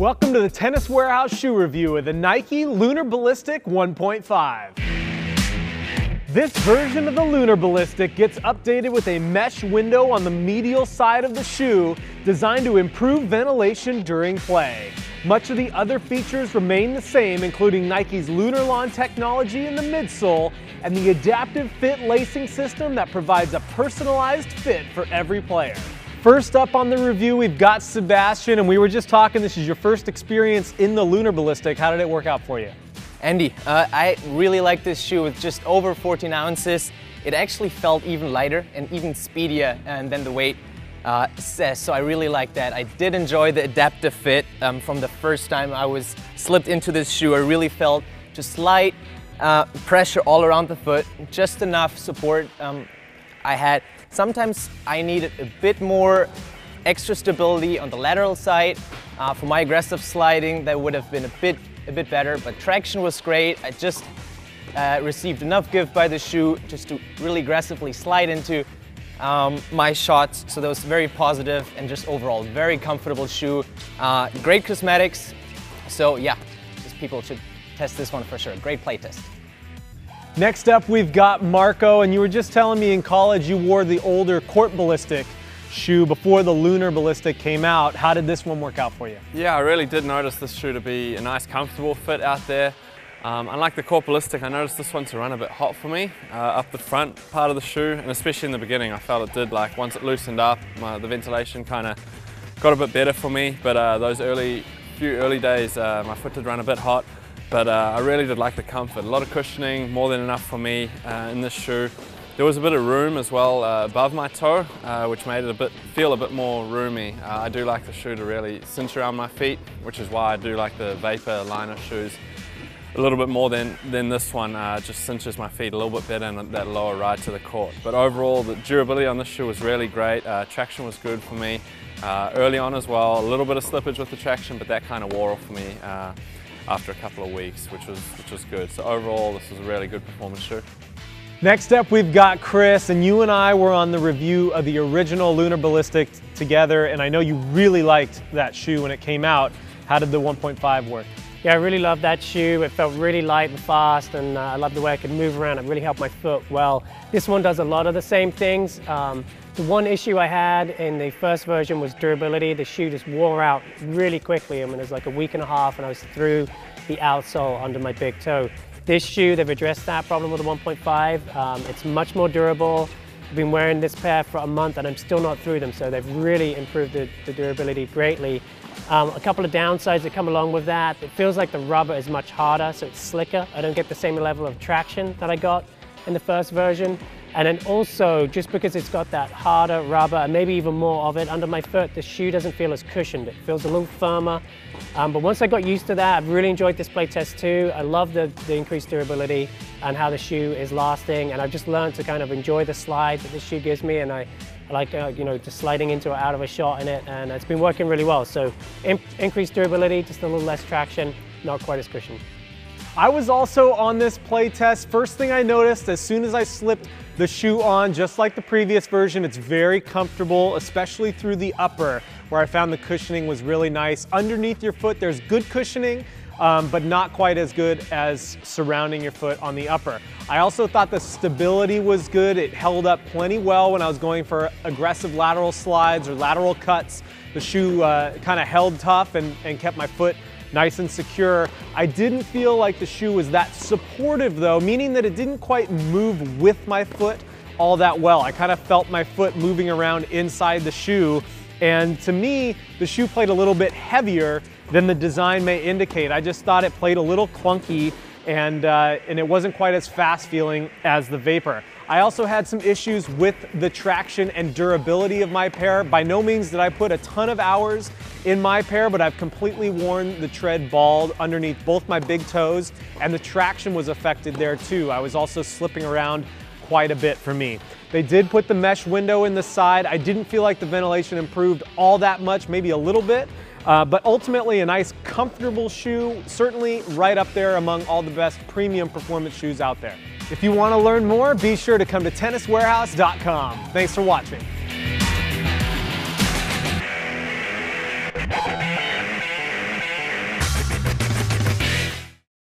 Welcome to the Tennis Warehouse shoe review of the Nike Lunar Ballistec 1.5. This version of the Lunar Ballistec gets updated with a mesh window on the medial side of the shoe designed to improve ventilation during play. Much of the other features remain the same, including Nike's Lunar Lawn technology in the midsole and the adaptive fit lacing system that provides a personalized fit for every player. First up on the review, we've got Sebastian, and we were just talking, this is your first experience in the Lunar Ballistec. How did it work out for you? Andy, I really like this shoe with just over 14 ounces. It actually felt even lighter and even speedier than the weight says, so I really like that. I did enjoy the adaptive fit from the first time I was slipped into this shoe. I really felt just light pressure all around the foot, just enough support I had. Sometimes I needed a bit more extra stability on the lateral side. For my aggressive sliding, that would have been a bit better, but traction was great. I just received enough give by the shoe just to really aggressively slide into my shots. So that was very positive and just overall very comfortable shoe. Great cosmetics. So yeah, just people should test this one for sure. Great play test. Next up, we've got Marco, and you were just telling me in college you wore the older Court Ballistec shoe before the Lunar Ballistec came out. How did this one work out for you? Yeah, I really did notice this shoe to be a nice, comfortable fit out there. Unlike the Court Ballistec, I noticed this one to run a bit hot for me up the front part of the shoe, and especially in the beginning, I felt it did. Like once it loosened up, the ventilation kind of got a bit better for me. But those few early days, my foot did run a bit hot. But I really did like the comfort. A lot of cushioning, more than enough for me in this shoe. There was a bit of room as well above my toe, which made it feel a bit more roomy. I do like the shoe to really cinch around my feet, which is why I do like the Vapor liner shoes a little bit more than this one. Just cinches my feet a little bit better in that lower ride to the court. But overall, the durability on this shoe was really great. Traction was good for me early on as well. A little bit of slippage with the traction, but that kind of wore off for me after a couple of weeks, which was good. So overall, this was a really good performance shoe. Next up, we've got Chris, and you and I were on the review of the original Lunar Ballistec together, and I know you really liked that shoe when it came out. How did the 1.5 work? Yeah, I really loved that shoe. It felt really light and fast, and I loved the way I could move around. It really helped my foot well. This one does a lot of the same things. The one issue I had in the first version was durability. The shoe just wore out really quickly. I mean, it was like a week and a half and I was through the outsole under my big toe. This shoe, they've addressed that problem with the 1.5. It's much more durable. I've been wearing this pair for a month and I'm still not through them, so they've really improved the durability greatly. A couple of downsides that come along with that. It feels like the rubber is much harder, so it's slicker. I don't get the same level of traction that I got in the first version. And then also, just because it's got that harder rubber, and maybe even more of it under my foot, the shoe doesn't feel as cushioned. It feels a little firmer. But once I got used to that, I've really enjoyed this play test too. I love the increased durability and how the shoe is lasting. And I've just learned to kind of enjoy the slide that this shoe gives me. And I like, just sliding into or out of a shot in it. And it's been working really well. So increased durability, just a little less traction, not quite as cushioned. I was also on this play test. First thing I noticed, as soon as I slipped the shoe on, just like the previous version, it's very comfortable, especially through the upper, where I found the cushioning was really nice. Underneath your foot, there's good cushioning, but not quite as good as surrounding your foot on the upper. I also thought the stability was good. It held up plenty well when I was going for aggressive lateral slides or lateral cuts. The shoe kind of held tough and kept my foot nice and secure. I didn't feel like the shoe was that supportive though, meaning that it didn't quite move with my foot all that well. I kind of felt my foot moving around inside the shoe, and to me, the shoe played a little bit heavier than the design may indicate. I just thought it played a little clunky, and it wasn't quite as fast feeling as the Vapor. I also had some issues with the traction and durability of my pair. By no means did I put a ton of hours in my pair, but I've completely worn the tread bald underneath both my big toes, and the traction was affected there too. I was also slipping around quite a bit for me. They did put the mesh window in the side. I didn't feel like the ventilation improved all that much, maybe a little bit, but ultimately a nice comfortable shoe, certainly right up there among all the best premium performance shoes out there. If you want to learn more, be sure to come to tenniswarehouse.com. Thanks for watching.